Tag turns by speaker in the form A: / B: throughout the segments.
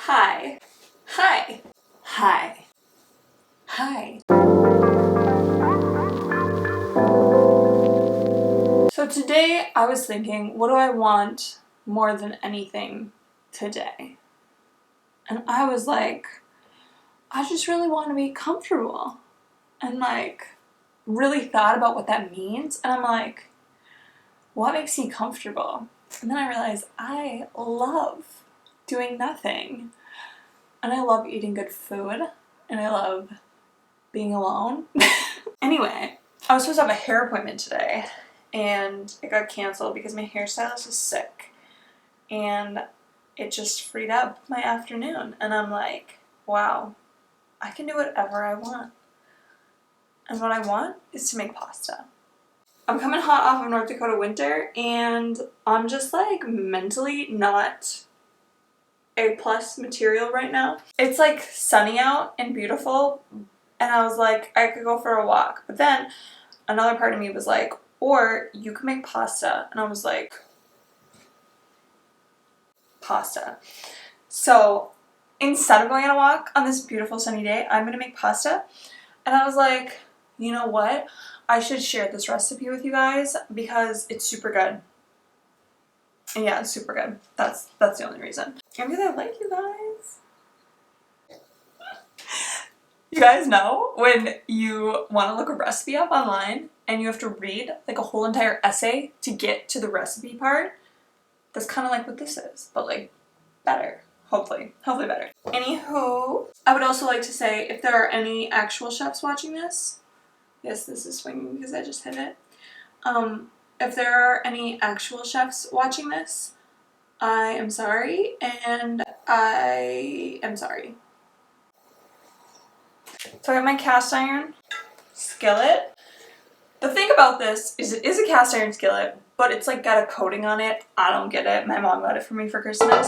A: Hi. Hi. Hi. Hi. So today I was thinking, what do I want more than anything today? And I was like, I just really want to be comfortable. And like, really thought about what that means. And I'm like, what makes me comfortable? And then I realized I love doing nothing. And I love eating good food. And I love being alone. Anyway, I was supposed to have a hair appointment today. And it got canceled because my hairstylist was sick. And it just freed up my afternoon. And I'm like, wow, I can do whatever I want. And what I want is to make pasta. I'm coming hot off of North Dakota winter, and I'm just like mentally not A+ material right now. It's like sunny out and beautiful, and I was like, I could go for a walk. But then another part of me was like, or you can make pasta. And I was like, pasta. So instead of going on a walk on this beautiful sunny day, I'm gonna make pasta. And I was like, you know what? I should share this recipe with you guys because it's super good. And yeah, it's super good. That's the only reason. And because I like you guys. You guys know when you want to look a recipe up online and you have to read like a whole entire essay to get to the recipe part? That's kind of like what this is, but like better. Hopefully better. Anywho, I would also like to say if there are any actual chefs watching this, yes, this is swinging because I just hit it. If there are any actual chefs watching this, I am sorry, and I am sorry. So I have my cast iron skillet. The thing about this is it is a cast iron skillet, but it's like got a coating on it. I don't get it. My mom got it for me for Christmas.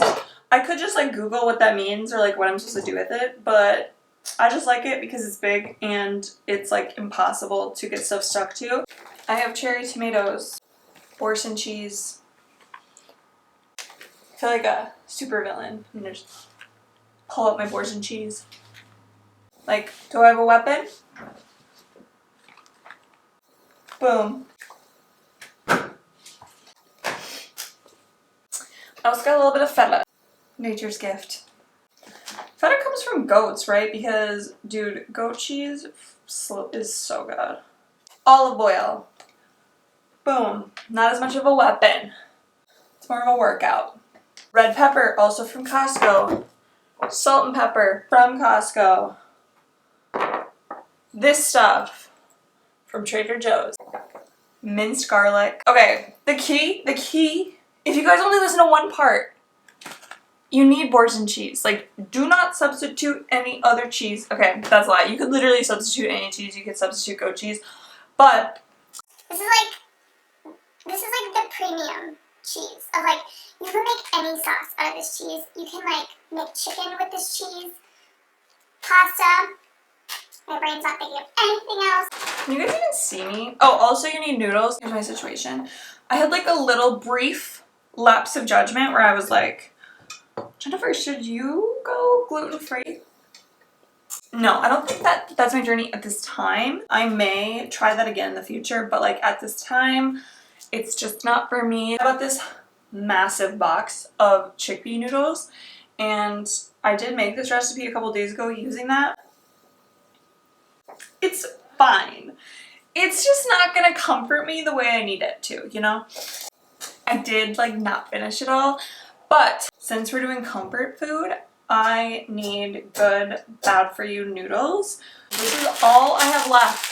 A: I could just like Google what that means or like what I'm supposed to do with it, but I just like it because it's big and it's like impossible to get stuff stuck to. I have cherry tomatoes, Boursin cheese. I feel like a super villain. I'm gonna just pull out my Boursin cheese. Like, do I have a weapon? Boom. I also got a little bit of feta. Nature's gift. Feta comes from goats, right? Because, dude, goat cheese is so good. Olive oil. Boom. Not as much of a weapon. It's more of a workout. Red pepper, also from Costco. Salt and pepper from Costco. This stuff from Trader Joe's. Minced garlic. Okay, the key, if you guys only listen to one part, you need Boursin cheese. Like, do not substitute any other cheese. Okay, that's a lie. You could literally substitute any cheese. You could substitute goat cheese. But
B: This is like the premium cheese of like, you can make any sauce out of this cheese. You can like make chicken with this cheese, pasta. My brain's not thinking of anything else.
A: Can you guys even see me? Oh, also you need noodles. Here's my situation. I had like a little brief lapse of judgment where I was like, Jennifer, should you go gluten-free? No, I don't think that's my journey at this time. I may try that again in the future, but like at this time, it's just not for me. I bought this massive box of chickpea noodles, and I did make this recipe a couple days ago using that. It's fine. It's just not gonna comfort me the way I need it to, you know? I did like not finish it all, but since we're doing comfort food, I need good, bad for you noodles. This is all I have left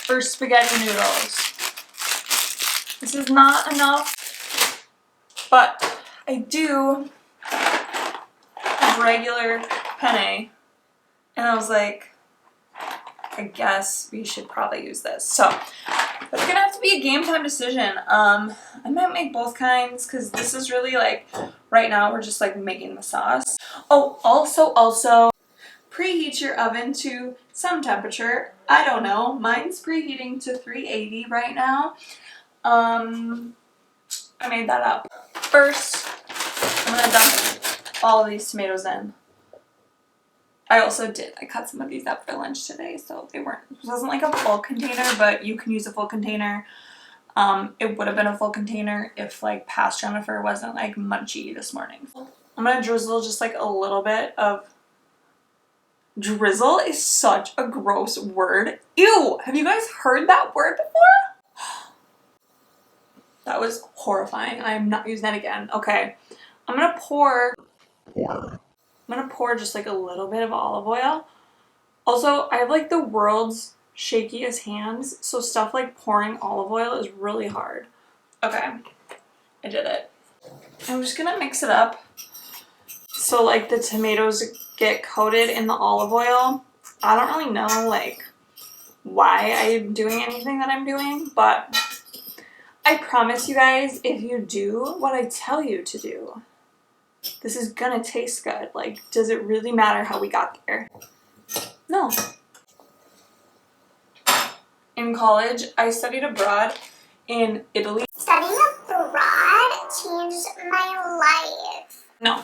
A: for spaghetti noodles. This is not enough, but I do have regular penne, and I was like, I guess we should probably use this. So that's gonna have to be a game time decision. I might make both kinds because this is really like, right now we're just like making the sauce. Oh, also preheat your oven to some temperature. I don't know. Mine's preheating to 380 right now. I made that up. First, I'm gonna dump all of these tomatoes in. I also did. I cut some of these up for lunch today, so it wasn't like a full container, but you can use a full container. It would have been a full container if like past Jennifer wasn't like munchy this morning. I'm gonna drizzle just like a little bit of. Drizzle is such a gross word. Ew! Have you guys heard that word before? That was horrifying. I am not using that again. Okay. I'm gonna pour just like a little bit of olive oil. Also, I have like the world's shakiest hands, so stuff like pouring olive oil is really hard. Okay. I did it. I'm just gonna mix it up. So like the tomatoes get coated in the olive oil. I don't really know like why I'm doing anything that I'm doing, but I promise you guys, if you do what I tell you to do, this is gonna taste good. Like, does it really matter how we got there? No. In college, I studied abroad in Italy.
B: Studying abroad changed my life.
A: No,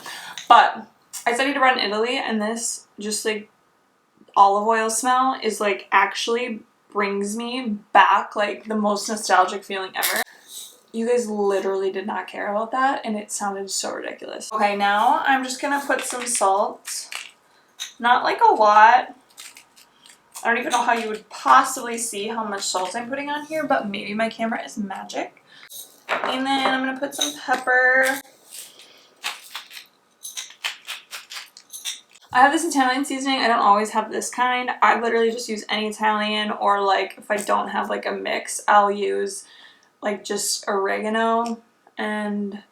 A: but I studied abroad in Italy, and this just like olive oil smell is like actually brings me back like the most nostalgic feeling ever. You guys literally did not care about that, and it sounded so ridiculous. Okay, now I'm just gonna put some salt. Not like a lot. I don't even know how you would possibly see how much salt I'm putting on here, but maybe my camera is magic. And then I'm gonna put some pepper. I have this Italian seasoning. I don't always have this kind. I literally just use any Italian, or like if I don't have like a mix, I'll use like just oregano. And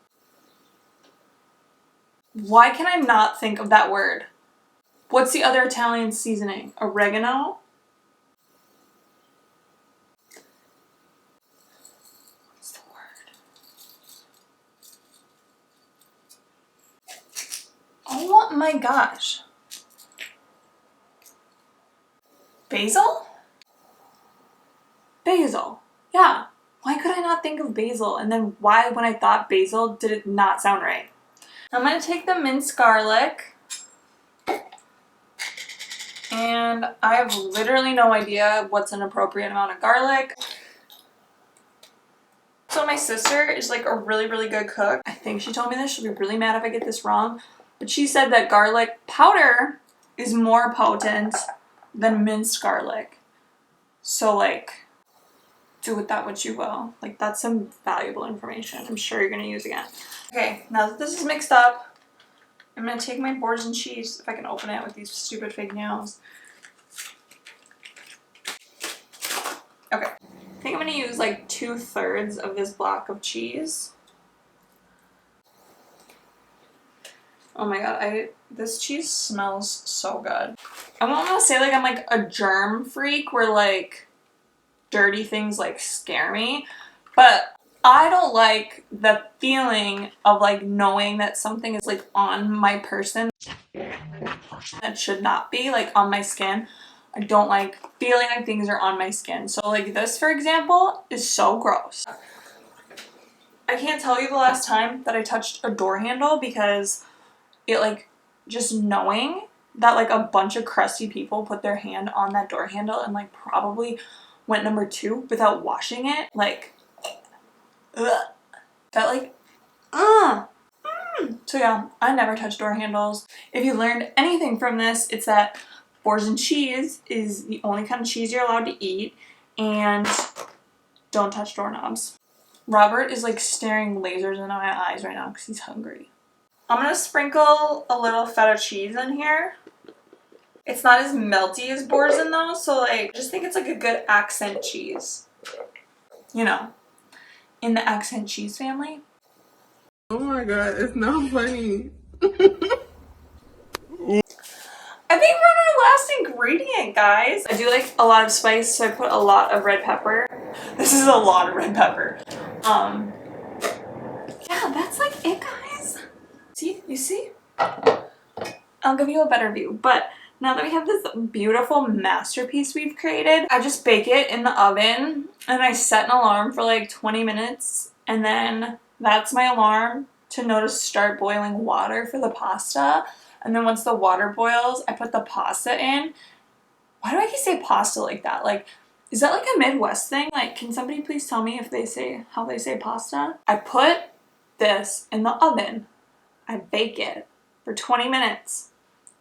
A: why can I not think of that word? What's the other Italian seasoning? Oregano? What's the word? Oh my gosh. Basil? Basil. Yeah. Why could I not think of basil? And then why, when I thought basil, did it not sound right? I'm going to take the minced garlic. And I have literally no idea what's an appropriate amount of garlic. So my sister is like a really, really good cook. I think she told me this. She'll be really mad if I get this wrong. But she said that garlic powder is more potent than minced garlic. So like, do with that what you will. Like, that's some valuable information I'm sure you're going to use again. Okay, now that this is mixed up, I'm going to take my Boursin cheese, if I can open it with these stupid fake nails. Okay, I think I'm going to use like 2/3 of this block of cheese. Oh my god, this cheese smells so good. I don't want to say like I'm like a germ freak where like dirty things like scare me, but I don't like the feeling of like knowing that something is like on my person that should not be, like on my skin. I don't like feeling like things are on my skin. So like this, for example, is so gross. I can't tell you the last time that I touched a door handle, because it like, just knowing that like a bunch of crusty people put their hand on that door handle and like probably went number 2 without washing it, like, ugh. That like, So yeah, I never touch door handles. If you learned anything from this, it's that Boursin cheese is the only kind of cheese you're allowed to eat, and don't touch doorknobs. Robert is like staring lasers into my eyes right now because he's hungry. I'm gonna sprinkle a little feta cheese in here. It's not as melty as Boursin though, so like, I just think it's like a good accent cheese. You know, in the accent cheese family.
C: Oh my god, it's not funny.
A: I think we're on our last ingredient, guys. I do like a lot of spice, so I put a lot of red pepper. This is a lot of red pepper. Yeah, that's like it, guys. See, you see? I'll give you a better view, but now that we have this beautiful masterpiece we've created, I just bake it in the oven, and I set an alarm for like 20 minutes, and then that's my alarm to know to start boiling water for the pasta. And then once the water boils, I put the pasta in. Why do I keep say pasta like that? Like, is that like a Midwest thing? Like, can somebody please tell me if they say how they say pasta? I put this in the oven. I bake it for 20 minutes.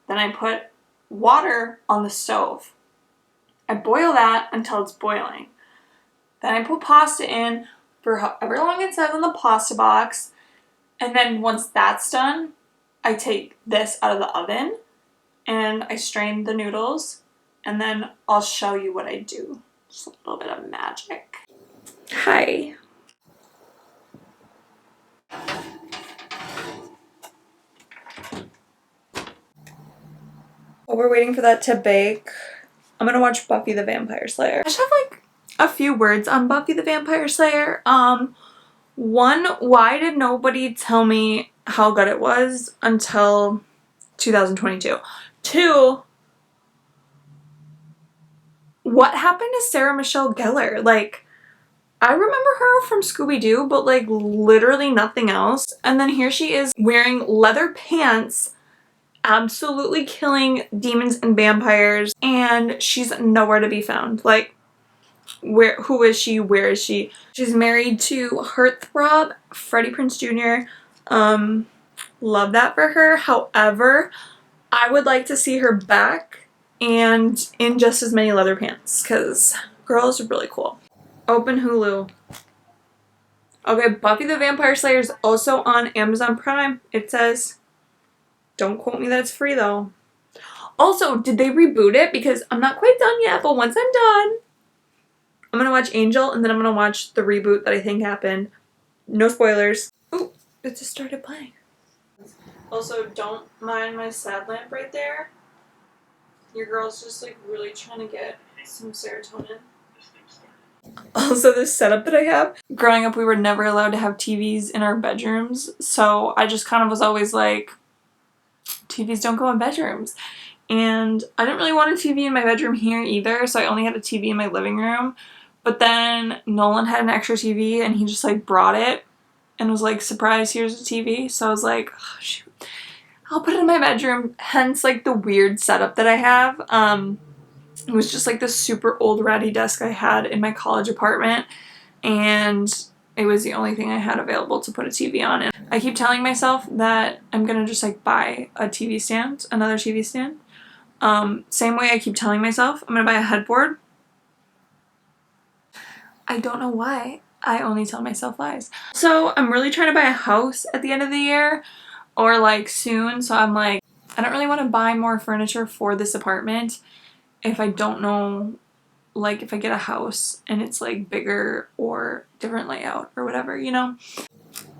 A: Then I put water on the stove. I boil that until it's boiling. Then I put pasta in for however long it says on the pasta box. And then once that's done, I take this out of the oven and I strain the noodles. And then I'll show you what I do. Just a little bit of magic. Hi. While we're waiting for that to bake, I'm gonna watch Buffy the Vampire Slayer. I just have like a few words on Buffy the Vampire Slayer. One, why did nobody tell me how good it was until 2022? Two, what happened to Sarah Michelle Gellar? Like, I remember her from Scooby-Doo, but like literally nothing else. And then here she is wearing leather pants, absolutely killing demons and vampires, and she's nowhere to be found. Like, who is she? Where is she? She's married to heartthrob Freddie Prinze Jr. Love that for her. However, I would like to see her back and in just as many leather pants, because girl is really cool. Open Hulu. Okay, Buffy the Vampire Slayer is also on Amazon Prime. It says, don't quote me that it's free though. Also, did they reboot it? Because I'm not quite done yet, but once I'm done, I'm gonna watch Angel, and then I'm gonna watch the reboot that I think happened. No spoilers. Ooh, it just started playing. Also, don't mind my sad lamp right there. Your girl's just like really trying to get some serotonin. Also, this setup that I have. Growing up, we were never allowed to have TVs in our bedrooms, so I just kind of was always like, TVs don't go in bedrooms. And I didn't really want a TV in my bedroom here either, so I only had a TV in my living room. But then Nolan had an extra TV and he just like brought it and was like, surprise, here's a TV. So I was like, oh, shoot, I'll put it in my bedroom. Hence like the weird setup that I have. It was just like this super old ratty desk I had in my college apartment, and it was the only thing I had available to put a TV on. And I keep telling myself that I'm gonna just like buy a TV stand, another TV stand. Same way I keep telling myself I'm gonna buy a headboard. I don't know why. I only tell myself lies. So I'm really trying to buy a house at the end of the year, or like soon. So I'm like, I don't really want to buy more furniture for this apartment if I don't know, like if I get a house and it's like bigger or different layout or whatever, you know?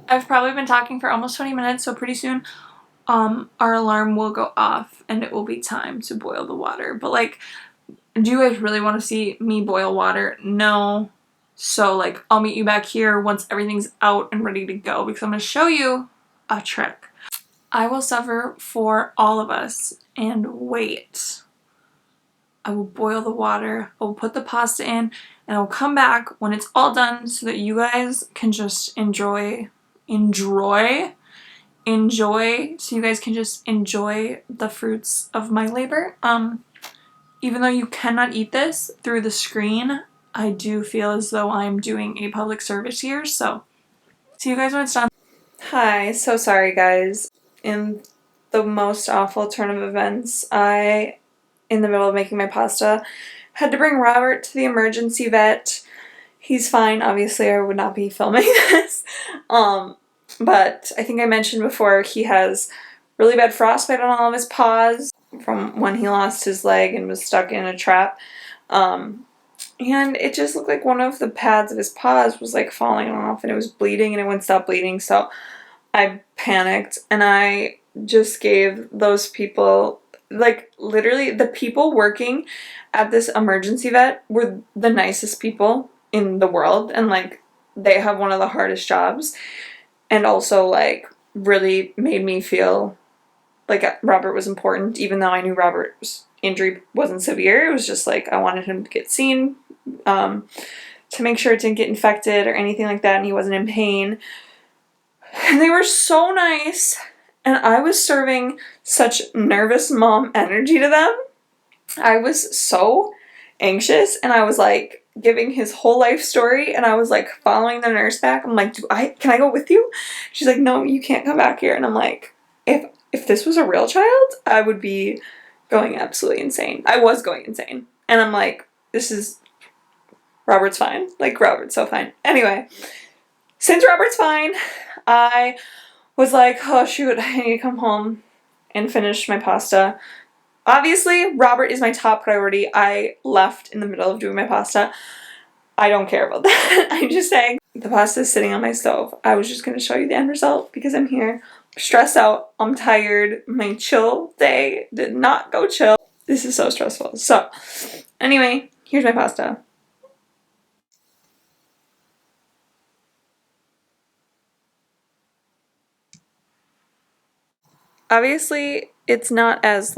A: I've probably been talking for almost 20 minutes, so pretty soon our alarm will go off and it will be time to boil the water. But like, do you guys really want to see me boil water? No. So like, I'll meet you back here once everything's out and ready to go, because I'm going to show you a trick. I will suffer for all of us and wait. I will boil the water, I will put the pasta in, and I will come back when it's all done so that you guys can just enjoy, so you guys can just enjoy the fruits of my labor. Even though you cannot eat this through the screen, I do feel as though I'm doing a public service here, so see you guys when it's done. Hi, so sorry guys. In the most awful turn of events, I, in the middle of making my pasta, had to bring Robert to the emergency vet. He's fine, obviously I would not be filming this. But I think I mentioned before, he has really bad frostbite on all of his paws from when he lost his leg and was stuck in a trap. And it just looked like one of the pads of his paws was like falling off and it was bleeding and it wouldn't stop bleeding. So I panicked and I just gave those people, like literally the people working at this emergency vet were the nicest people in the world, and like they have one of the hardest jobs, and also like really made me feel like Robert was important, even though I knew Robert's injury wasn't severe. It was just like I wanted him to get seen, to make sure it didn't get infected or anything like that, and he wasn't in pain. And they were so nice, And I was serving such nervous mom energy to them. I was so anxious, and I was like giving his whole life story, and I was like following the nurse back. I'm like, can I go with you? She's like, no, you can't come back here. And I'm like, if this was a real child, I would be going absolutely insane. I was going insane. And I'm like, Robert's fine. Like, Robert's so fine. Anyway, since Robert's fine, I was like, oh shoot, I need to come home and finish my pasta. Obviously, Robert is my top priority. I left in the middle of doing my pasta. I don't care about that. I'm just saying. The pasta is sitting on my stove. I was just going to show you the end result because I'm here. Stressed out. I'm tired. My chill day did not go chill. This is so stressful. So, anyway, here's my pasta. Obviously, it's not as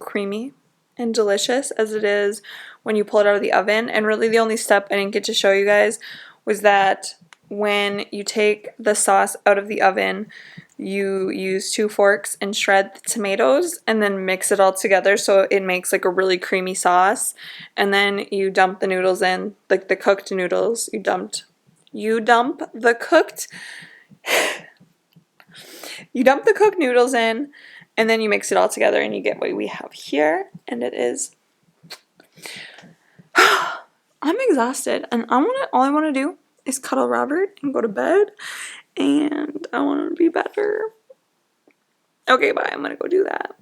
A: creamy and delicious as it is when you pull it out of the oven. And really the only step I didn't get to show you guys was that when you take the sauce out of the oven, you use 2 forks and shred the tomatoes and then mix it all together so it makes like a really creamy sauce. And then you dump the noodles in, like the cooked noodles. You dump the cooked noodles in, and then you mix it all together and you get what we have here. And it is I'm exhausted, and all I want to do is cuddle Robert and go to bed, and I want to be better. Okay, bye. I'm gonna go do that.